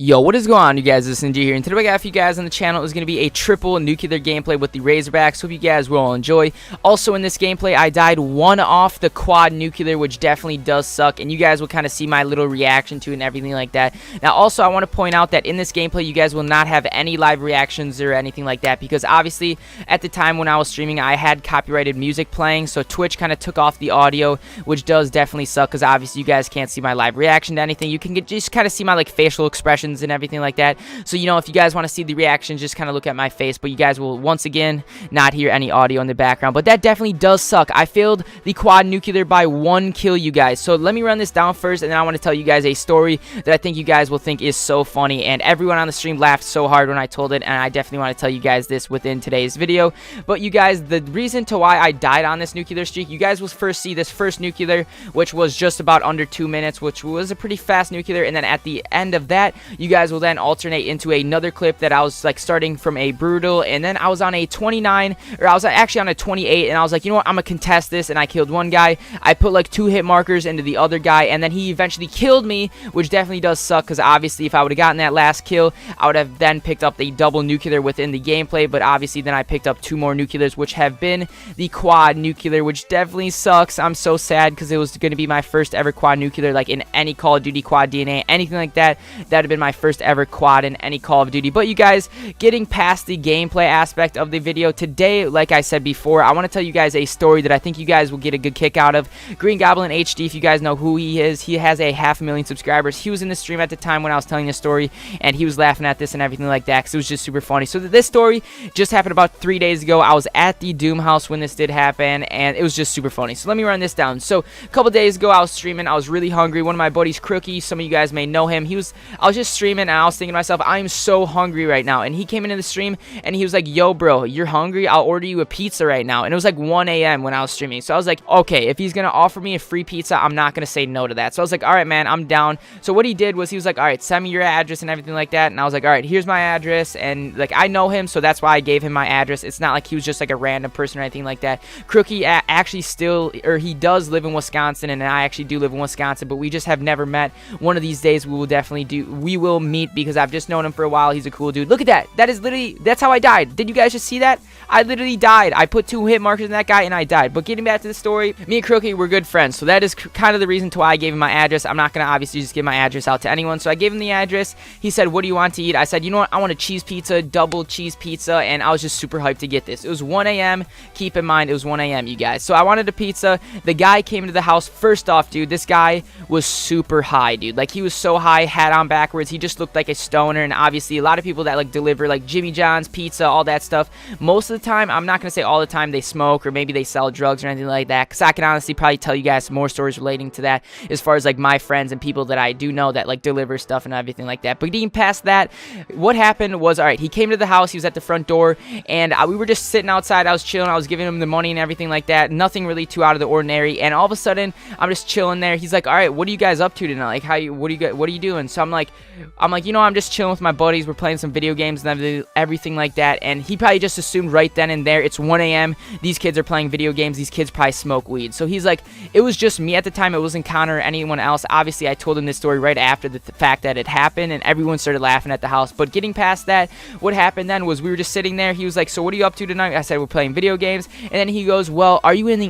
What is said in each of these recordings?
Yo, what is going on, you guys? This is Ninja here, and today I got for you guys on the channel is going to be a triple nuclear gameplay with the Razorbacks. Hope you guys will all enjoy. Also, in this gameplay, I died one off the quad nuclear, which definitely does suck, and you guys will kind of see my little reaction to it and everything like that. Now, also, I want to point out that in this gameplay, you guys will not have any live reactions or anything like that, because obviously, at the time when I was streaming, I had copyrighted music playing, so Twitch kind of took off the audio, which does definitely suck, because obviously, you guys can't see my live reaction to anything. You can just kind of see my, like, facial expressions and everything like that. So, you know, if you guys want to see the reactions, just kind of look at my face, but you guys will once again not hear any audio in the background. But that definitely does suck. I failed the quad nuclear by 1 kill, you guys. So let me run this down first, and then I want to tell you guys a story that I think you guys will think is so funny, and everyone on the stream laughed so hard when I told it, and I definitely want to tell you guys this within today's video. But you guys, the reason to why I died on this nuclear streak, you guys will first see this first nuclear, which was just about under 2 minutes, which was a pretty fast nuclear, and then at the end of that, you guys will then alternate into another clip that I was like starting from a brutal, and then I was on a 29, or I was actually on a 28, and I was like, you know what, I'm gonna contest this, and I killed one guy. I put like 2 hit markers into the other guy, and then he eventually killed me, which definitely does suck, because obviously if I would have gotten that last kill, I would have then picked up the double nuclear within the gameplay. But obviously then I picked up 2 more nuclears, which have been the quad nuclear, which definitely sucks. I'm so sad, because it was going to be my first ever quad nuclear, like in any Call of Duty quad DNA, anything like that. That would have been my first ever quad in any Call of Duty. But you guys, getting past the gameplay aspect of the video today, like I said before, I want to tell you guys a story that I think you guys will get a good kick out of. Green Goblin HD, if you guys know who he is, he has a 500,000 subscribers. He was in the stream at the time when I was telling this story, and he was laughing at this and everything like that, because it was just super funny. So this story just happened about 3 days ago. I was at the Doom house when this did happen, and it was just super funny. So let me run this down. So a couple days ago, I was streaming. I was really hungry. One of my buddies, Crookie, some of you guys may know him. I was just streaming, and I was thinking to myself, I am so hungry right now. And he came into the stream, and he was like, yo, bro, you're hungry? I'll order you a pizza right now. And it was like 1 a.m. when I was streaming. So I was like, okay, if he's going to offer me a free pizza, I'm not going to say no to that. So I was like, all right, man, I'm down. So what he did was he was like, all right, send me your address and everything like that. And I was like, all right, here's my address. And like, I know him, so that's why I gave him my address. It's not like he was just like a random person or anything like that. Crookie actually he does live in Wisconsin, and I actually do live in Wisconsin, but we just have never met. One of these days we will meet, because I've just known him for a while. He's a cool dude. Look at that. That is literally, that's how I died. Did you guys just see that? I literally died. I put 2 hit markers in that guy, and I died. But getting back to the story, me and Crookie were good friends, so that is kind of the reason to why I gave him my address. I'm not going to obviously just give my address out to anyone, so I gave him the address. He said, what do you want to eat? I said, you know what, I want a cheese pizza, double cheese pizza, and I was just super hyped to get this. It was 1 a.m. Keep in mind, it was 1 a.m., you guys. So I wanted a pizza. The guy came to the house. First off, dude, this guy was super high, dude. Like, he was so high, hat on backwards. He just looked like a stoner, and obviously a lot of people that like deliver like Jimmy John's pizza, all that stuff, most of the time, I'm not going to say all the time, they smoke or maybe they sell drugs or anything like that, because I can honestly probably tell you guys some more stories relating to that as far as like my friends and people that I do know that like deliver stuff and everything like that. But getting past that, what happened was, all right, he came to the house, he was at the front door, and we were just sitting outside. I was chilling, I was giving him the money and everything like that, nothing really too out of the ordinary, and all of a sudden I'm just chilling there. He's like, all right, what are you guys up to tonight? Like, what are you doing? So I'm like, you know, I'm just chilling with my buddies, we're playing some video games and everything like that. And he probably just assumed right then and there, it's 1 a.m. these kids are playing video games, these kids probably smoke weed. So he's like, it was just me at the time, it wasn't Connor or anyone else. Obviously I told him this story right after the fact that it happened, and everyone started laughing at the house. But getting past that, what happened then was we were just sitting there. He was like, so what are you up to tonight? I said, we're playing video games. And then he goes, well, are you in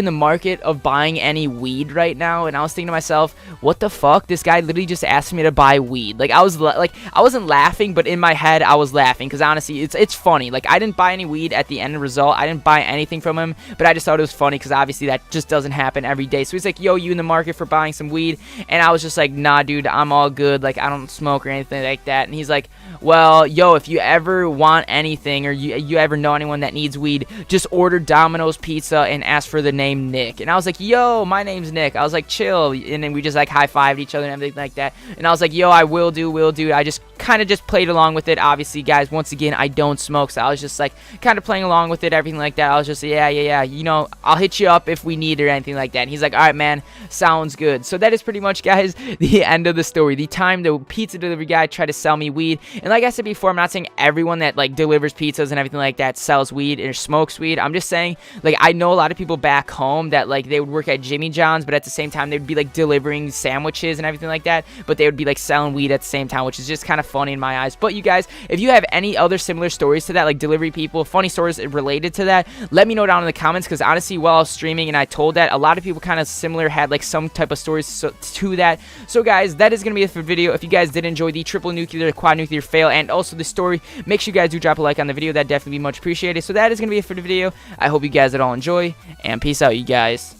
the market of buying any weed right now? And I was thinking to myself, what the fuck, this guy literally just asked me to buy weed. Like, I wasn't laughing, but in my head I was laughing, because honestly it's funny. Like, I didn't buy any weed at the end result, I didn't buy anything from him, but I just thought it was funny, because obviously that just doesn't happen every day. So he's like, yo, you in the market for buying some weed? And I was just like, nah, dude, I'm all good, like, I don't smoke or anything like that. And he's like, well, yo, if you ever want anything, or you ever know anyone that needs weed, just order Domino's Pizza and ask for the name Nick. And I was like, yo, my name's Nick. I was like, chill. And then we just like high-fived each other and everything like that. And I was like, yo, I will do. I just kind of just played along with it. Obviously, guys, once again, I don't smoke, so I was just like kind of playing along with it, everything like that. I was just, yeah, you know, I'll hit you up if we need or anything like that. And he's like, all right, man, sounds good. So that is pretty much, guys, the end of the story. The time the pizza delivery guy tried to sell me weed. And like I said before, I'm not saying everyone that like delivers pizzas and everything like that sells weed or smokes weed. I'm just saying, like, I know a lot of people back home that like they would work at Jimmy John's, but at the same time they would be like delivering sandwiches and everything like that, but they would be like selling weed at the same time, which is just kind of funny in my eyes. But you guys, if you have any other similar stories to that, like delivery people, funny stories related to that, let me know down in the comments, because honestly, while I was streaming and I told that, a lot of people kind of similar had like some type of stories to that. So guys, that is going to be it for the video. If you guys did enjoy the triple nuclear, quad nuclear fail, and also the story, make sure you guys do drop a like on the video. That'd definitely be much appreciated. So that is going to be it for the video. I hope you guys did all enjoy, and peace out, you guys.